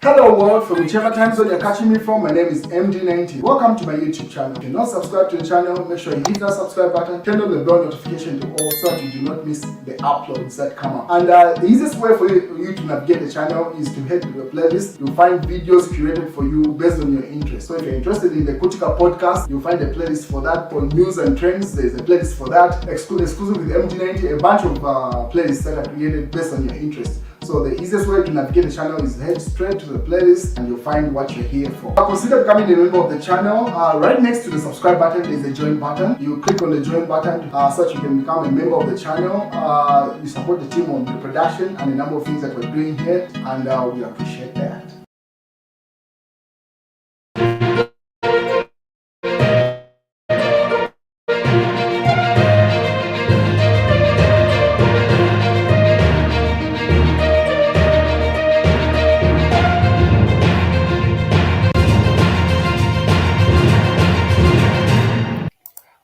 Hello world, from whichever time zone you're catching me from, my name is MD90. Welcome to my YouTube channel. If you're not subscribed to the channel, make sure you hit that subscribe button, turn on the bell notification to all so that you do not miss the uploads that come up. And the easiest way for you to navigate the channel is to head to the playlist. You'll find videos curated for you based on your interest. So if you're interested in the Kutika podcast, you'll find a playlist for that. For news and trends, there's a playlist for that. Exclusive with MD90, a bunch of playlists that are created based on your interest. So the easiest way to navigate the channel is head straight to the playlist and you'll find what you're here for. Consider becoming a member of the channel. Right next to the subscribe button is the join button. You click on the join button so that you can become a member of the channel. You support the team on the production and a number of things that we're doing here, and we appreciate that.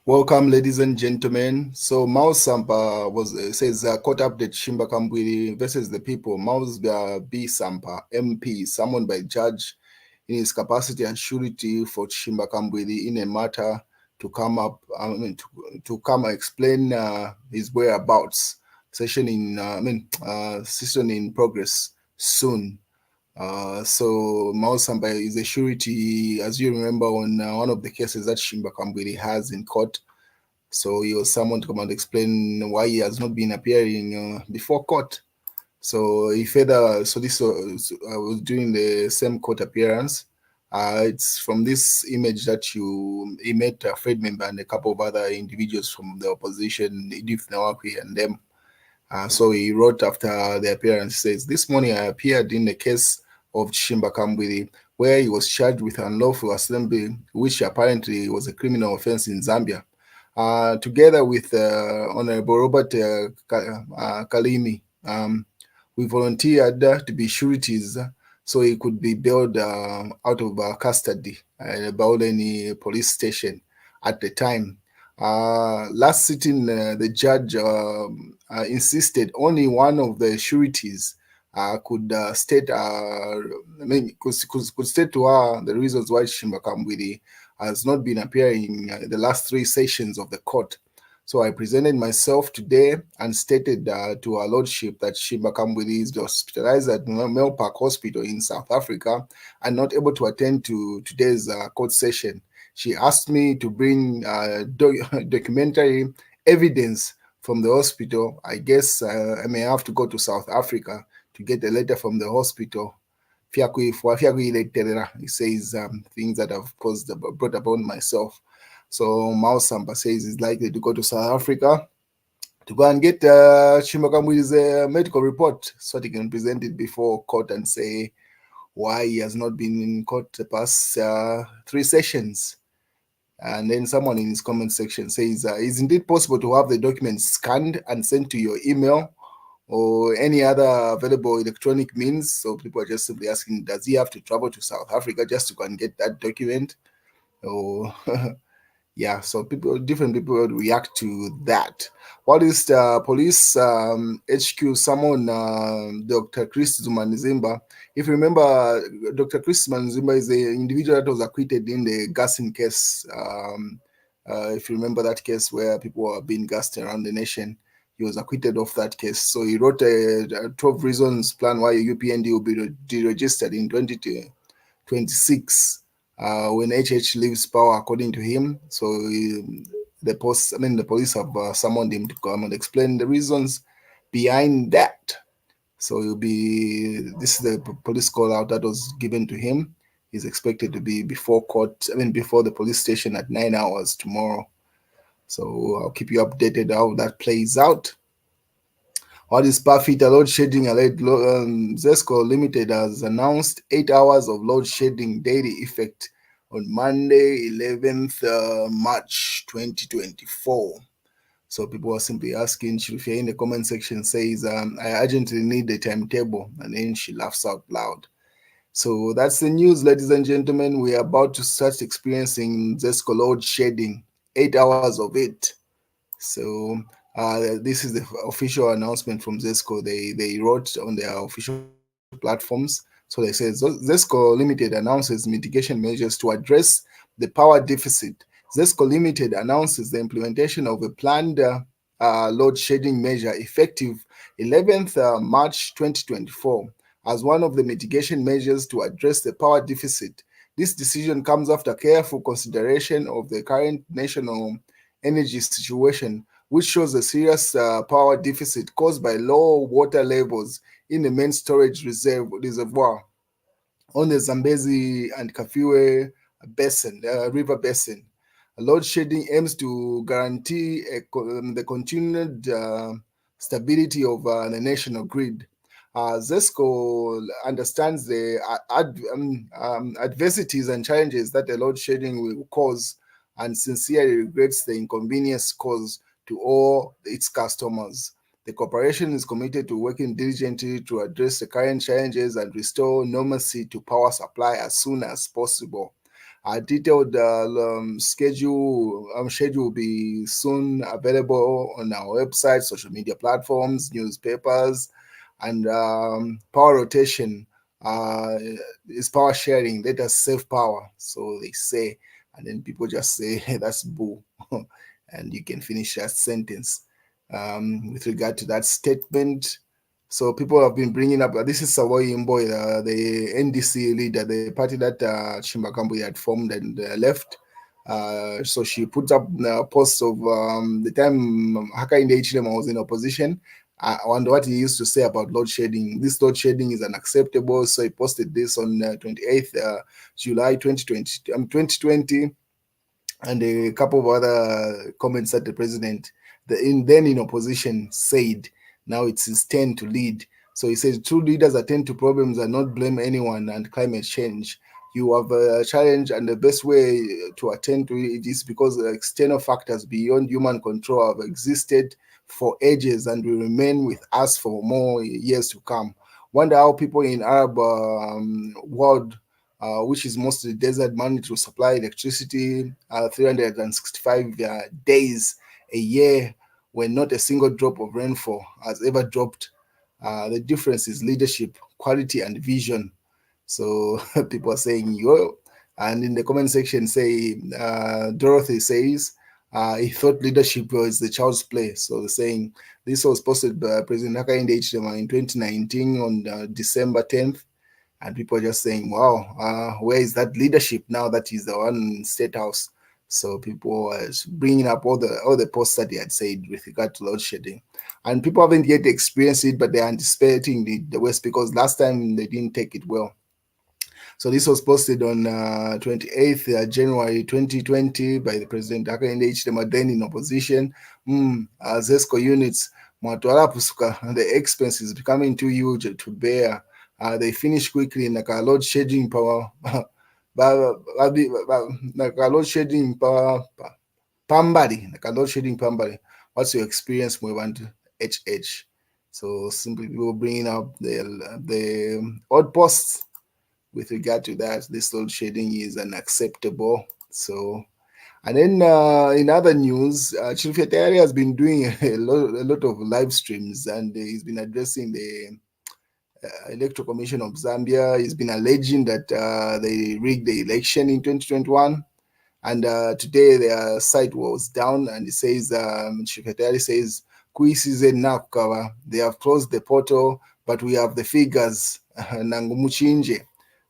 Welcome, ladies and gentlemen. So Mao Sampa says caught up the Chishimba Kambwili versus the people. Mao's B Sampa, MP, summoned by judge in his capacity as surety for Chishimba Kambwili in a matter to come up. To come explain his whereabouts. Session in progress soon. So Mao Samba is a surety, as you remember, on one of the cases that Chishimba Kambwili has in court. So he was summoned to come and explain why he has not been appearing before court. So he further, so this was during the same court appearance. It's from this image that he met Fred Member and a couple of other individuals from the opposition, Edith Nawakwi and them. So he wrote after the appearance, says, "This morning I appeared in the case of Chishimba Kambwili, where he was charged with unlawful assembly, which apparently was a criminal offense in Zambia. Together with Honorable Robert Kalimi, we volunteered to be sureties so he could be bailed out of custody at Bauleni police station at the time. Last sitting, the judge insisted only one of the sureties could state, could state to her the reasons why Chishimba Kambwili has not been appearing in the last three sessions of the court. So I presented myself today and stated to her lordship that Chishimba Kambwili is hospitalized at Mel Park Hospital in South Africa and not able to attend to today's court session. She asked me to bring documentary evidence from the hospital. I guess I may have to go to South Africa to get a letter from the hospital. He says things that have brought upon myself. So Mao Samba says he's likely to go to South Africa to go and get Chishimba Kambwili's medical report so that he can present it before court and say why he has not been in court the past three sessions. And then someone in his comment section says, is indeed possible to have the documents scanned and sent to your email or any other available electronic means? So people are just simply asking, does he have to travel to South Africa just to go and get that document? Or yeah, so different people react to that. What is the police HQ summon Dr. Chris Zumanizimba? If you remember, Dr. Chris Zumanizimba is the individual that was acquitted in the gassing case. If you remember that case where people were being gassed around the nation, he was acquitted of that case. So he wrote a 12 reasons plan why UPND will be deregistered in 2026. When HH leaves power, according to him. So the police have summoned him to come and explain the reasons behind that. So this is the police call out that was given to him. He's expected to be before court, before the police station at 9 hours tomorrow. So I'll keep you updated how that plays out. What is Parfit load shedding alert? Zesco Limited has announced 8 hours of load shedding daily effect on Monday, 11th March 2024. So people are simply asking, Shirufia in the comment section says, I urgently need the timetable. And then she laughs out loud. So that's the news, ladies and gentlemen. We are about to start experiencing Zesco load shedding, 8 hours of it. So this is the official announcement from Zesco. They wrote on their official platforms So they say ZESCO Limited announces mitigation measures to address the power deficit. ZESCO Limited announces the implementation of a planned load shedding measure effective 11th March 2024 as one of the mitigation measures to address the power deficit. This decision comes after careful consideration of the current national energy situation, which shows a serious power deficit caused by low water levels in the main storage reservoir on the Zambezi and Kafue river basin. Load shedding aims to guarantee the continued stability of the national grid. ZESCO understands the adversities and challenges that the load shedding will cause and sincerely regrets the inconvenience caused to all its customers. The corporation is committed to working diligently to address the current challenges and restore normalcy to power supply as soon as possible. A detailed schedule will be soon available on our website, social media platforms, newspapers, and power rotation is power sharing. Let us save power, so they say, and then people just say that's boo, and you can finish that sentence with regard to that statement. So people have been bringing up this is Savoy Imboy, the NDC leader, the party that Chishimba had formed and left. So she put up posts of the time Hakainde Hichilema was in opposition. I wonder what he used to say about load shedding. This load shedding is unacceptable. So he posted this on 28th July 2020, and a couple of other comments that the president, then in opposition, said. Now it's his turn to lead. So he says, true leaders attend to problems and not blame anyone and climate change. You have a challenge, and the best way to attend to it is because external factors beyond human control have existed for ages and will remain with us for more years to come. Wonder how people in Arab world, which is mostly desert, manage to supply electricity 365 days a year when not a single drop of rainfall has ever dropped. The difference is leadership, quality, and vision. So people are saying, yo. And in the comment section, say, Dorothy says, he thought leadership was the child's play. So they're saying this was posted by President Hakainde Hichilema in 2019 on December 10th. And people are just saying, wow, where is that leadership now that he's the one in State House? So people are bringing up all the posts that he had said with regard to load shedding. And people haven't yet experienced it, but they're anticipating the worst because last time they didn't take it well. So this was posted on 28th January 2020 by the President Hakainde Hichilema, then in opposition. ZESCO units, the expense is becoming too huge to bear. They finish quickly in like a load shedding power. Like a load shedding power. Pambari, like a load shedding Pambari. What's your experience, Mwevant HH? So simply people bringing up the odd posts with regard to that. This load shedding is unacceptable. So, and then in other news, Chilfetari has been doing a lot of live streams, and he's been addressing the Electoral Commission of Zambia. He's been alleging that they rigged the election in 2021. And today their site was down, and it says, Chifetari says, Kuisize Nakukava, they have closed the portal, but we have the figures. Nangumuchinje.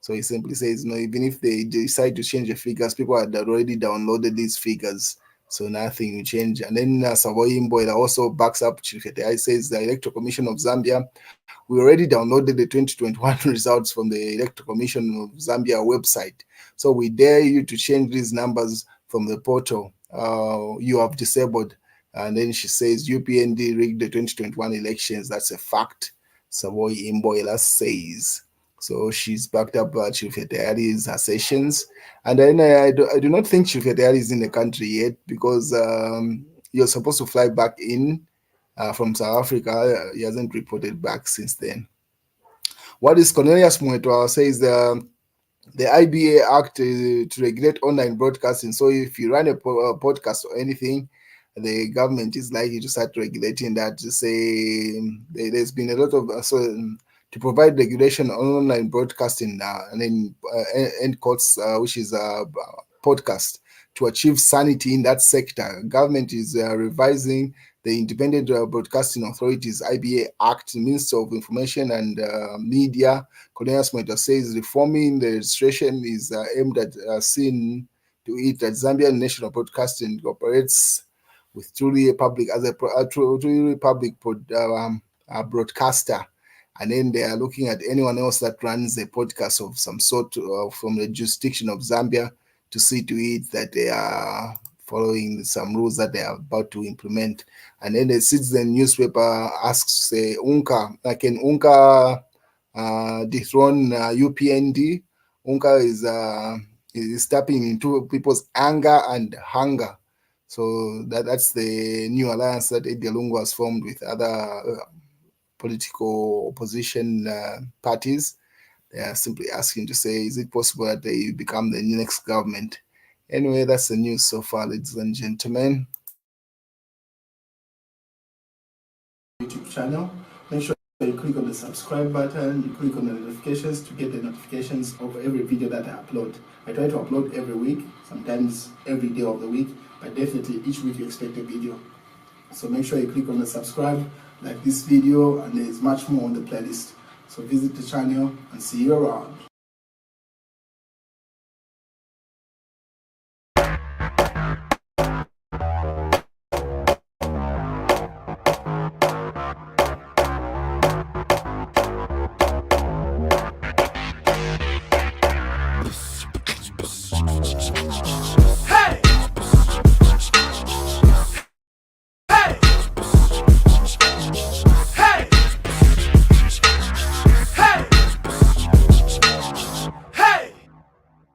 So he simply says, no, even if they decide to change the figures, people had already downloaded these figures. So nothing will change. And then Savoy Imboy also backs up Chifetari, says the Electoral Commission of Zambia, we already downloaded the 2021 results from the Electoral Commission of Zambia website. So we dare you to change these numbers from the portal you have disabled. And then she says UPND rigged the 2021 elections. That's a fact. Savoy Imboila says. So she's backed up Chilfetari's assertions. And then I do not think Chilfetari is in the country yet because you're supposed to fly back in from South Africa. He hasn't reported back since then. What is Cornelius Mwetwa says the IBA Act to regulate online broadcasting. So if you run a podcast or anything, the government is likely to start regulating that. To say there's been a lot of to provide regulation on online broadcasting and then end courts, which is podcast, to achieve sanity in that sector. Government is revising the Independent Broadcasting Authorities (IBA) Act. Minister of Information and Media, Cornelius Moita, says reforming the registration is aimed at seeing to it that Zambian National Broadcasting operates with truly a public as a truly public broadcaster, and then they are looking at anyone else that runs a podcast of some sort from the jurisdiction of Zambia to see to it that they are following some rules that they are about to implement. And then the Citizen newspaper asks, say, UNCA, can UNCA dethrone UPND? UNCA is tapping into people's anger and hunger. So that's the new alliance that Edgar Lungu has formed with other political opposition parties. They are simply asking to say, is it possible that they become the next government? Anyway, that's the news so far, ladies and gentlemen. YouTube channel. Make sure you click on the subscribe button, you click on the notifications to get the notifications of every video that I upload. I try to upload every week, sometimes every day of the week, but definitely each week you expect a video. So make sure you click on the subscribe, like this video, and there's much more on the playlist. So visit the channel and see you around.